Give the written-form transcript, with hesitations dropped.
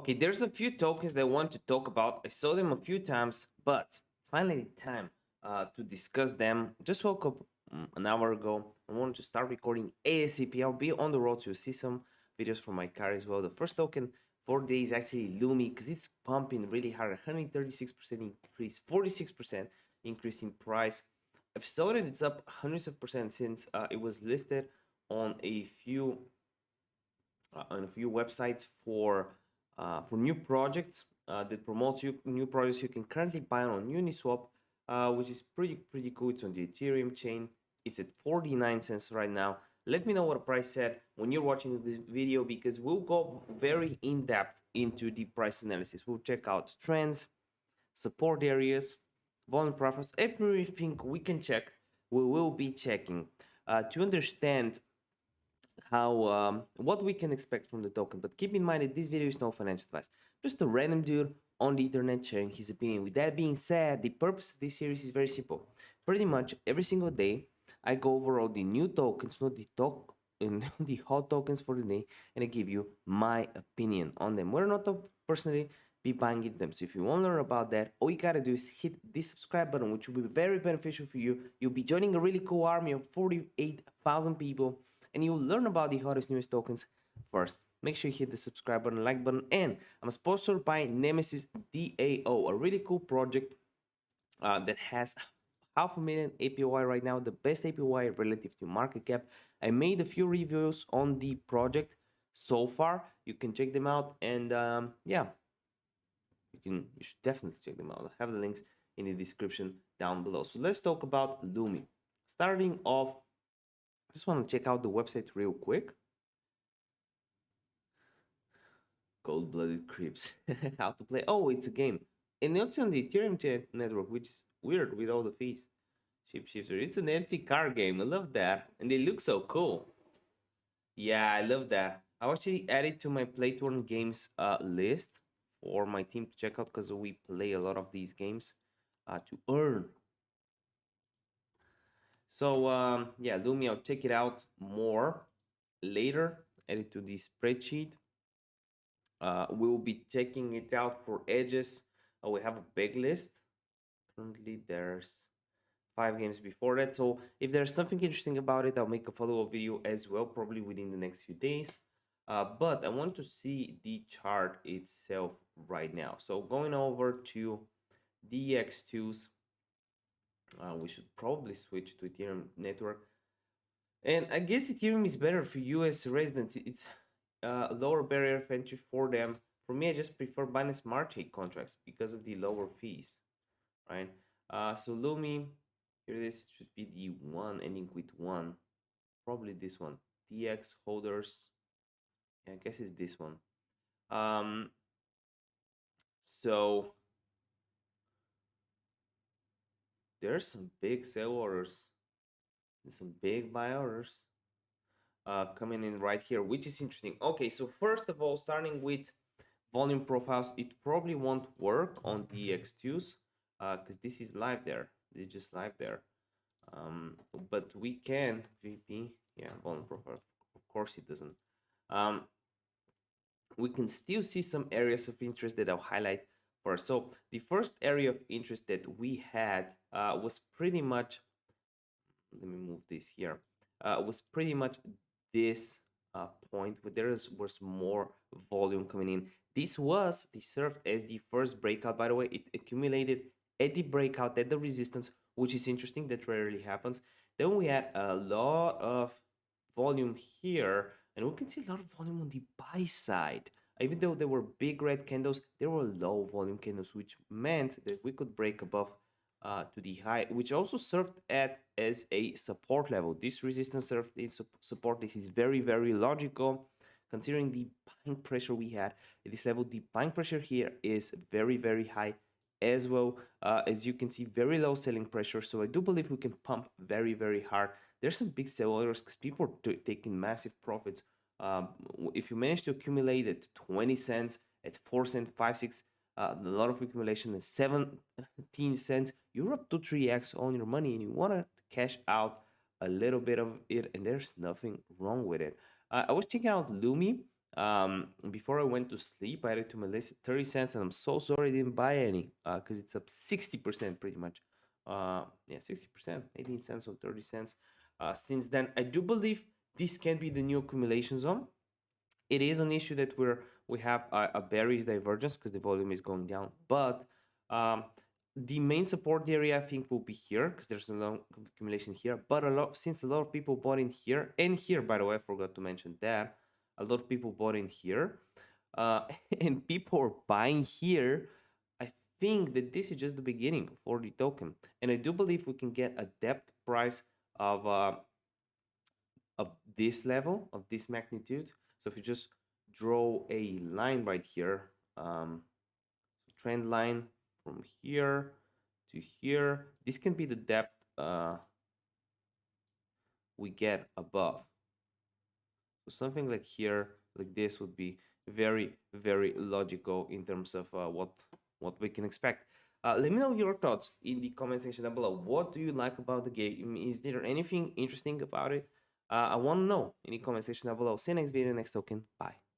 Okay, there's a few tokens that I want to talk about. I saw them a few times, but it's finally time to discuss them. Just woke up an hour ago. I wanted to start recording ASAP. I'll be on the road, so you'll see some videos from my car as well. The first token for the day is actually Loomi because it's pumping really hard. 136% increase, 46% increase in price. I've saw that it's up hundreds of percent since it was listed on a few websites for new projects that promotes you new projects you can currently buy on Uniswap, which is pretty cool. It's on the Ethereum chain. It's at 49 cents right now. Let me know what the price said when you're watching this video because we'll go very in depth into the price analysis. We'll check out trends, support areas, volume profiles, everything we can check. We will be checking to understand how what we can expect from the token. But keep in mind that this video is no financial advice, just a random dude on the internet sharing his opinion. With that being said, the purpose of this series is very simple. Pretty much every single day I go over all the new tokens, not the talk and the hot tokens for the day, and I give you my opinion on them. Whether or not to personally be buying into them. So if you want to learn about that, all you gotta do is hit the subscribe button, which will be very beneficial for you. You'll be joining a really cool army of 48,000 people, and you'll learn about the hottest newest tokens first. Make sure you hit the subscribe button, like button, and I'm sponsored by Nemesis DAO, a really cool project that has 500,000 APY right now, the best APY relative to market cap. I made a few reviews on the project so far. You can check them out, and yeah, you should definitely check them out. I have the links in the description down below. So let's talk about Loomi. Starting off, I just want to check out the website real quick. Cold Blooded Creepz. How to play? Oh, it's a game. And it's on the Ethereum network, which is weird with all the fees. Shapeshifter. It's an empty car game. I love that. And they look so cool. Yeah, I love that. I'll actually add it to my play to earn games list for my team to check out because we play a lot of these games to earn. So yeah, Loomi, I'll check it out more later. Add it to the spreadsheet. We'll be checking it out for edges. We have a big list. Currently, there's 5 games before that. So if there's something interesting about it, I'll make a follow-up video as well, probably within the next few days. But I want to see the chart itself right now. So going over to DX2s, we should probably switch to Ethereum network. And I guess Ethereum is better for US residents. It's a lower barrier of entry for them. For me, I just prefer Binance Smart Chain contracts because of the lower fees, right? So Loomi, here it is. It should be the one ending with 1. Probably this one. DX holders. Yeah, I guess it's this one. So there's some big sell orders and some big buy orders coming in right here, which is interesting. Okay, so first of all, starting with volume profiles, it probably won't work on the X2s because this is live there. It's just live there. But we can VP, yeah, volume profile. Of course, it doesn't. We can still see some areas of interest that I'll highlight first. So the first area of interest that we had was pretty much. Let me move this here. Was pretty much this point where there was more volume coming in. This served as the first breakout. By the way, it accumulated at the breakout at the resistance, which is interesting. That rarely happens. Then we had a lot of volume here, and we can see a lot of volume on the buy side. Even though there were big red candles, there were low volume candles, which meant that we could break above to the high, which also served as a support level. This resistance served as support. This is very logical considering the buying pressure we had at this level. The buying pressure here is very high as well. As you can see, very low selling pressure. So I do believe we can pump very hard. There's some big sell orders because people are taking massive profits. If you manage to accumulate at 20 cents, at 4 cents, 5, 6, a lot of accumulation is 17 cents, you're up to 3x on your money, and you want to cash out a little bit of it, and there's nothing wrong with it. I was checking out Loomi. Before I went to sleep, I added to my list 30 cents, and I'm so sorry I didn't buy any because it's up 60% pretty much. Yeah, 60%, 18 cents or 30 cents. Since then, I do believe this can be the new accumulation zone. It is an issue that we have a bearish divergence because the volume is going down, but um, the main support area I think will be here because there's a long accumulation here. But since a lot of people bought in here and here, by the way, I forgot to mention that a lot of people bought in here, uh, and people are buying here. I think that this is just the beginning for the token, and I do believe we can get a depth price of of this level, of this magnitude. So if you just draw a line right here, trend line from here to here, this can be the depth we get above. So something like here, like this would be very, very logical in terms of what we can expect. Let me know your thoughts in the comment section down below. What do you like about the game? Is there anything interesting about it? I want to know in the comment section down below. See you next video, next token. Bye.